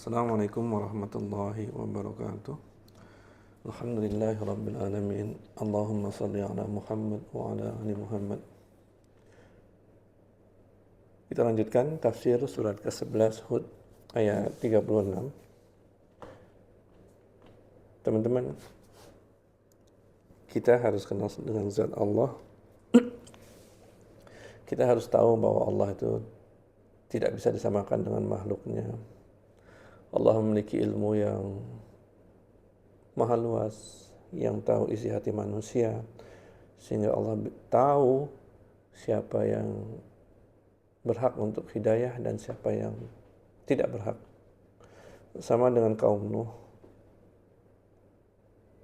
Assalamualaikum warahmatullahi wabarakatuh. Alhamdulillahi rabbil alamin. Allahumma salli ala Muhammad wa ala ali Muhammad. Kita lanjutkan tafsir surat ke-11 Hud ayat 36. Teman-teman, kita harus kenal dengan zat Allah. Kita harus tahu bahwa Allah itu tidak bisa disamakan dengan makhluknya. Allah memiliki ilmu yang maha luas, yang tahu isi hati manusia, sehingga Allah tahu siapa yang berhak untuk hidayah dan siapa yang tidak berhak. Sama dengan kaum Nuh,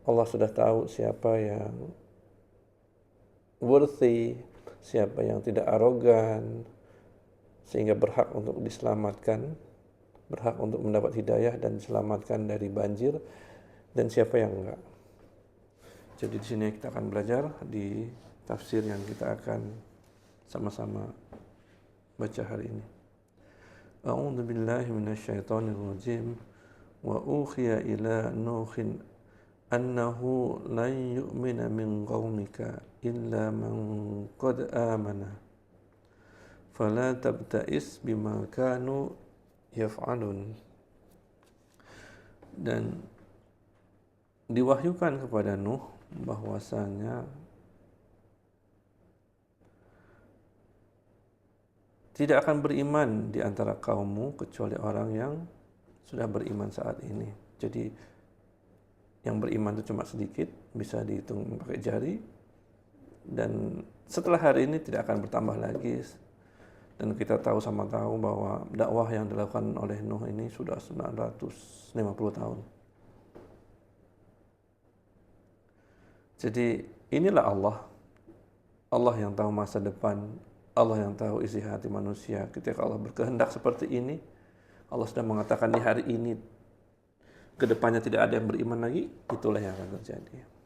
Allah sudah tahu siapa yang worthy, siapa yang tidak arogan, sehingga berhak untuk diselamatkan, berhak untuk mendapat hidayah dan diselamatkan dari banjir, dan siapa yang enggak. Jadi di sini kita akan belajar di tafsir yang kita akan sama-sama baca hari ini. A'udzu billahi minasyaitonir rajim. Wa ukhiya ila Nuhin annahu lan yu'mina min qaumika illa man qad amana. Fala tabta'is bima kanu yaf'alun. Dan diwahyukan kepada Nuh bahwasanya tidak akan beriman di antara kaummu kecuali orang yang sudah beriman saat ini. Jadi yang beriman itu cuma sedikit, bisa dihitung pakai jari, dan setelah hari ini tidak akan bertambah lagi. Dan kita tahu bahwa dakwah yang dilakukan oleh Nuh ini sudah 950 tahun. Jadi inilah Allah yang tahu masa depan, Allah yang tahu isi hati manusia. Ketika Allah berkehendak seperti ini, Allah sudah mengatakan di hari ini, kedepannya tidak ada yang beriman lagi, itulah yang akan terjadi.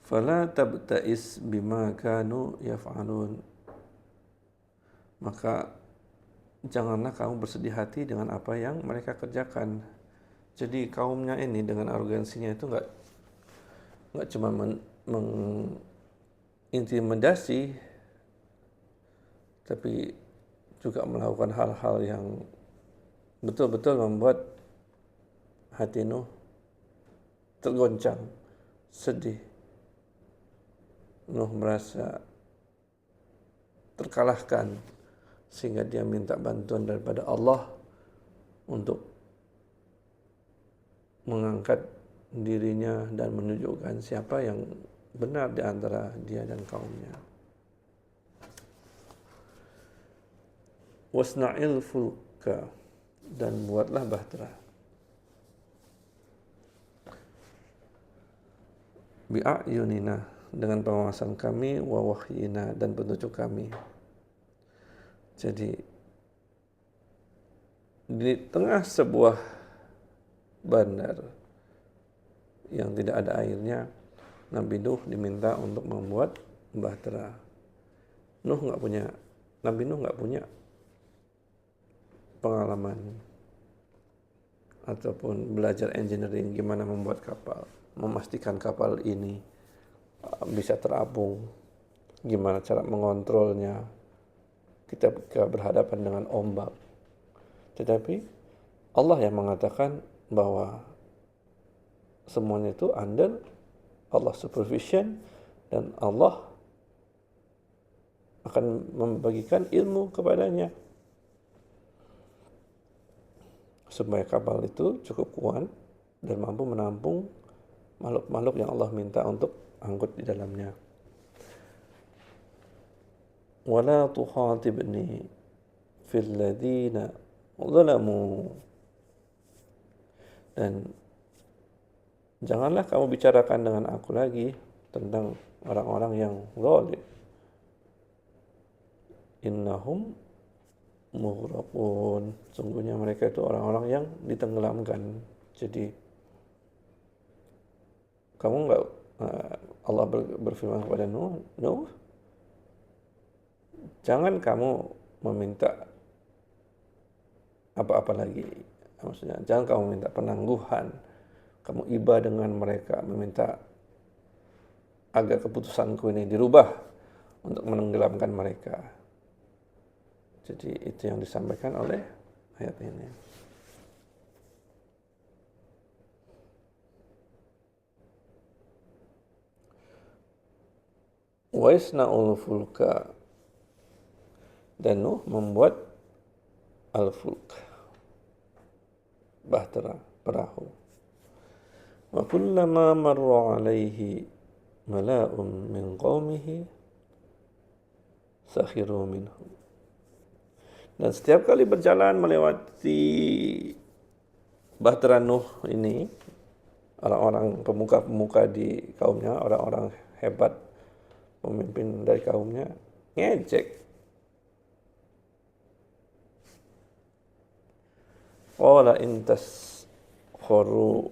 Fala tabta'is bima kanu yaf'alun. Maka janganlah kamu bersedih hati dengan apa yang mereka kerjakan. Jadi kaumnya ini dengan arogansinya itu nggak cuma mengintimidasi, tapi juga melakukan hal-hal yang betul-betul membuat hati Nuh tergoncang, sedih. Nuh merasa terkalahkan, sehingga dia minta bantuan daripada Allah untuk mengangkat dirinya dan menunjukkan siapa yang benar di antara dia dan kaumnya. Wasna'il fulka, dan buatlah bahtera. Bi'ayunina, dengan pengawasan kami, wa wahyina, dan petunjuk kami. Jadi di tengah sebuah bandar yang tidak ada airnya, Nabi Nuh diminta untuk membuat bahtera. Nabi Nuh nggak punya pengalaman ataupun belajar engineering gimana membuat kapal, memastikan kapal ini bisa terapung, gimana cara mengontrolnya ketika berhadapan dengan ombak. Tetapi Allah yang mengatakan bahwa semuanya itu under Allah supervision, dan Allah akan membagikan ilmu kepadanya supaya kapal itu cukup kuat dan mampu menampung makhluk-makhluk yang Allah minta untuk angkut di dalamnya. Wala tuhatibni fil ladzina zalamu, dan janganlah kamu bicarakan dengan aku lagi tentang orang-orang yang zalim. Innahum mughraqun, sungguhnya mereka itu orang-orang yang ditenggelamkan. Jadi kamu Allah berfirman kepada Nuh, Jangan kamu meminta apa-apa lagi. Maksudnya, jangan kamu minta penangguhan. Kamu iba dengan mereka, meminta agar keputusanku ini dirubah untuk menenggelamkan mereka. Jadi itu yang disampaikan oleh ayat ini. Wa yasna'ul fulka, dan Nuh membuat al-fulk, bahtera, perahu. Wa kullama marra alaihi mala'un min qaumihi sakhiru minhu. Dan setiap kali berjalan melewati bahtera Nuh ini, orang-orang pemuka-pemuka di kaumnya, orang-orang hebat, pemimpin dari kaumnya, ngejek. Qala in taskharu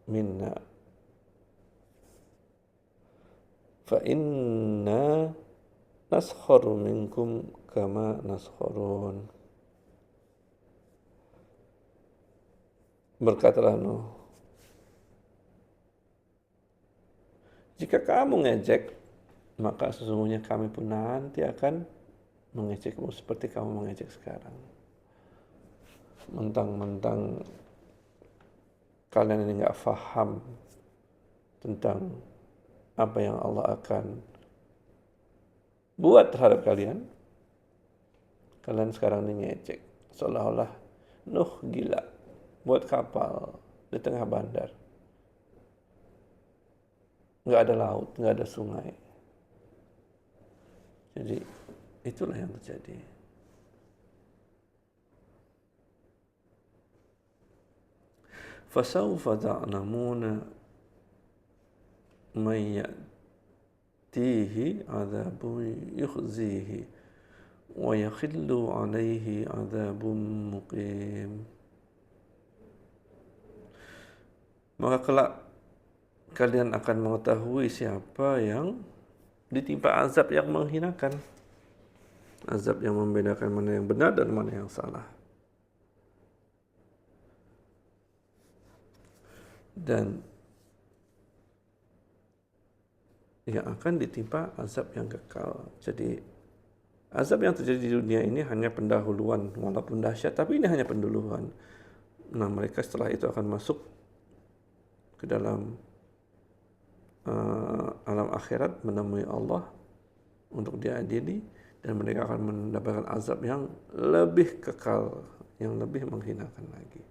minna fa inna naskharu minkum kama naskharun. Berkatalah Nuh, jika kamu ngejek, maka sesungguhnya kami pun nanti akan mengejekmu seperti kamu mengejek sekarang. Mentang-mentang kalian ini nggak faham tentang apa yang Allah akan buat terhadap kalian, kalian sekarang ini ngejek. Seolah-olah Nuh gila buat kapal di tengah bandar. Nggak ada laut, nggak ada sungai. Jadi itulah yang terjadi. Fasawfa ta'lamuna man ya'tihi 'adzabun yukhzihi wa yakhillu 'alaihi 'adzabun muqim. Maka kelak kalian akan mengetahui siapa yang ditimpa azab yang menghinakan, azab yang membedakan mana yang benar dan mana yang salah. Dan yang akan ditimpa azab yang kekal. Jadi azab yang terjadi di dunia ini hanya pendahuluan, walaupun dahsyat, tapi ini hanya pendahuluan. Nah, mereka setelah itu akan masuk ke dalam alam akhirat, menemui Allah untuk diadili, dan mereka akan mendapatkan azab yang lebih kekal, yang lebih menghinakan lagi.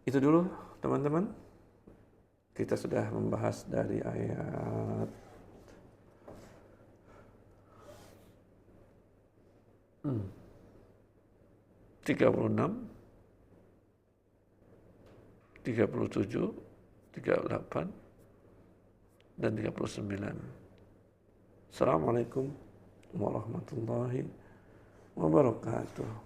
Itu dulu teman-teman, kita sudah membahas dari ayat 36, 37, 38, dan 39. Assalamualaikum warahmatullahi wabarakatuh.